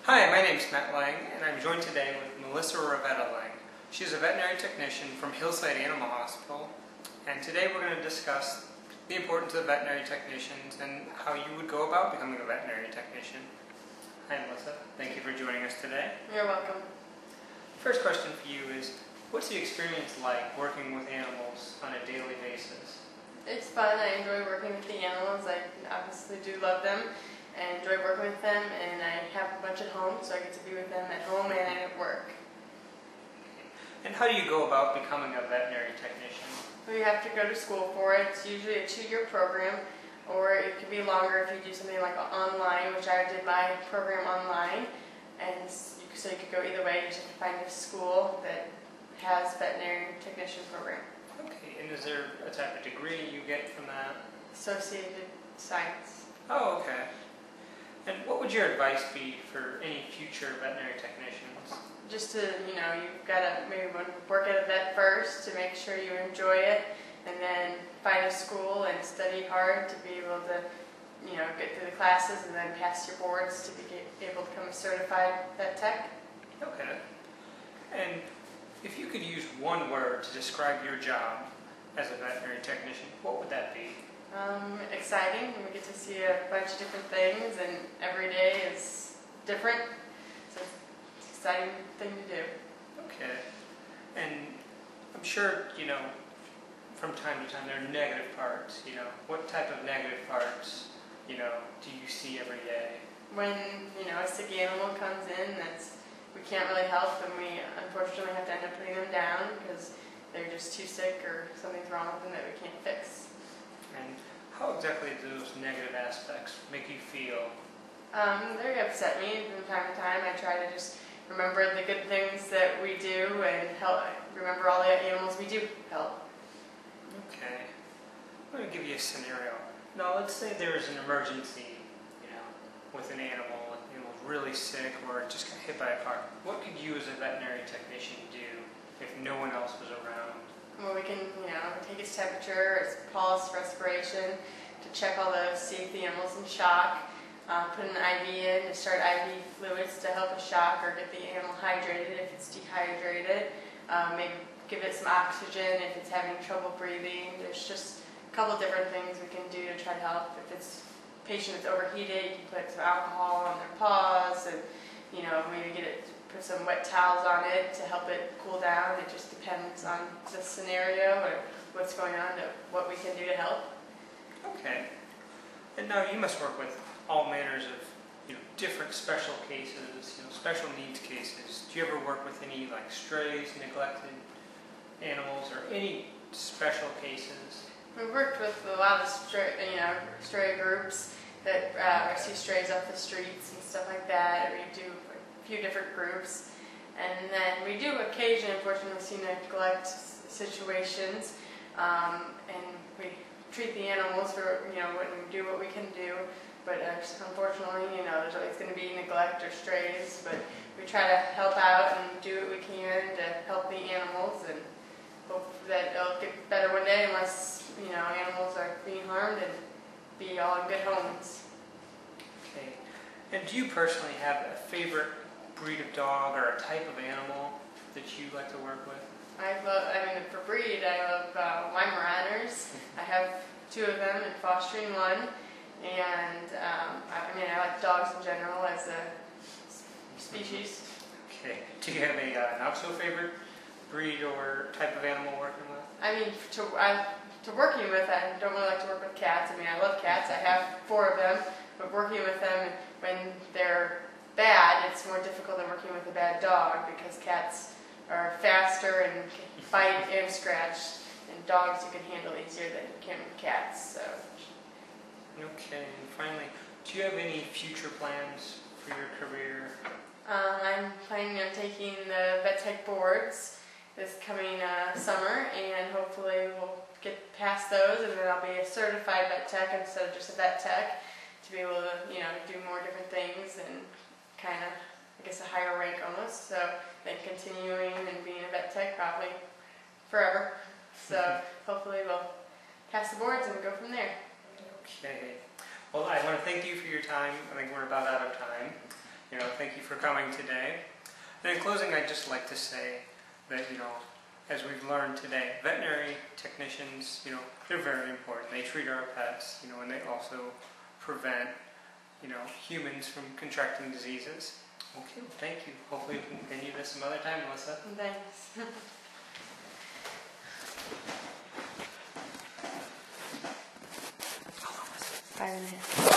Hi, my name is Matt Lang, and I'm joined today with Melissa Ravetta Lang. She's a veterinary technician from Hillside Animal Hospital, and today we're going to discuss the importance of veterinary technicians and how you would go about becoming a veterinary technician. Hi Melissa, thank you for joining us today. You're welcome. First question for you is, what's the experience like working with animals on a daily basis? It's fun. I enjoy working with the animals. I obviously do love them. I enjoy working with them, and I have a bunch at home, so I get to be with them at home and at work. And how do you go about becoming a veterinary technician? We have to go to school for it. It's usually a 2-year program, or it could be longer if you do something like online, which I did my program online. And so you could go either way. You just have to find a school that has veterinary technician program. Okay, and is there a type of degree you get from that? Associated Science. Oh, okay. And what would your advice be for any future veterinary technicians? Just to, you've got to maybe work at a vet first to make sure you enjoy it, and then find a school and study hard to be able to, get through the classes and then pass your boards to be able to become a certified vet tech. Okay. And if you could use one word to describe your job as a veterinary technician, what would that be? Exciting. We get to see a bunch of different things, and every day is different. So it's an exciting thing to do. Okay. And I'm sure, from time to time there are negative parts, What type of negative parts, do you see every day? When, a sick animal comes in we can't really help, and we unfortunately have to end up putting them down because they're just too sick or something's wrong with them that we can't fix. And how exactly do those negative aspects make you feel? They upset me from time to time. I try to just remember the good things that we do and remember all the animals we do help. Okay. I'm going to give you a scenario. Now, let's say there's an emergency, with an animal. The animal's really sick or just got hit by a car. What could you as a veterinary technician do if no one else was around? Well, we can, take its temperature, its pulse, respiration, to check all those, see if the animal's in shock, put an IV in to start IV fluids to help with shock or get the animal hydrated if it's dehydrated, maybe give it some oxygen if it's having trouble breathing. There's just a couple different things we can do to try to help. If it's a patient that's overheated, you can put some alcohol on their paws and, maybe put some wet towels on it to help it cool down. It just depends on the scenario or what's going on, to what we can do to help. Okay. And now you must work with all manners of, different special cases, special needs cases. Do you ever work with any like strays, neglected animals, or any special cases? We've worked with a lot of stray groups that rescue strays off the streets and stuff like that. We do a few different groups, and then we do occasionally, unfortunately, see neglect situations, and we treat the animals for when we do what we can do. But unfortunately, there's always going to be neglect or strays. But we try to help out and do what we can to help the animals, and hope that it'll get better one day, unless animals are being harmed, and be all in good homes. Okay. And do you personally have a favorite breed of dog or a type of animal that you like to work with? For breed, I love Weimaraners. I have 2 of them and fostering 1. And I like dogs in general as a species. Okay. Do you have a not so favorite breed or type of animal working with? To working with, I don't really like to work with cats. I love cats. I have 4 of them, but working with them when they're bad, it's more difficult than working with a bad dog, because cats are faster and can bite and scratch, and dogs you can handle easier than you can with cats. So. Okay, and finally, do you have any future plans for your career? I'm planning on taking the vet tech boards this coming summer, and hopefully we'll get past those, and then I'll be a certified vet tech instead of just a vet tech, to be able to do more different things and kind of, a higher rank almost. So then continuing and being a vet tech probably forever. So hopefully we'll pass the boards and go from there. Okay. Well, I want to thank you for your time. I think we're about out of time. thank you for coming today. And in closing, I'd just like to say that, as we've learned today, veterinary technicians, they're very important. They treat our pets, and they also prevent, humans from contracting diseases. Okay, well, thank you. Hopefully we can continue this some other time, Melissa. Thanks. 5 minutes.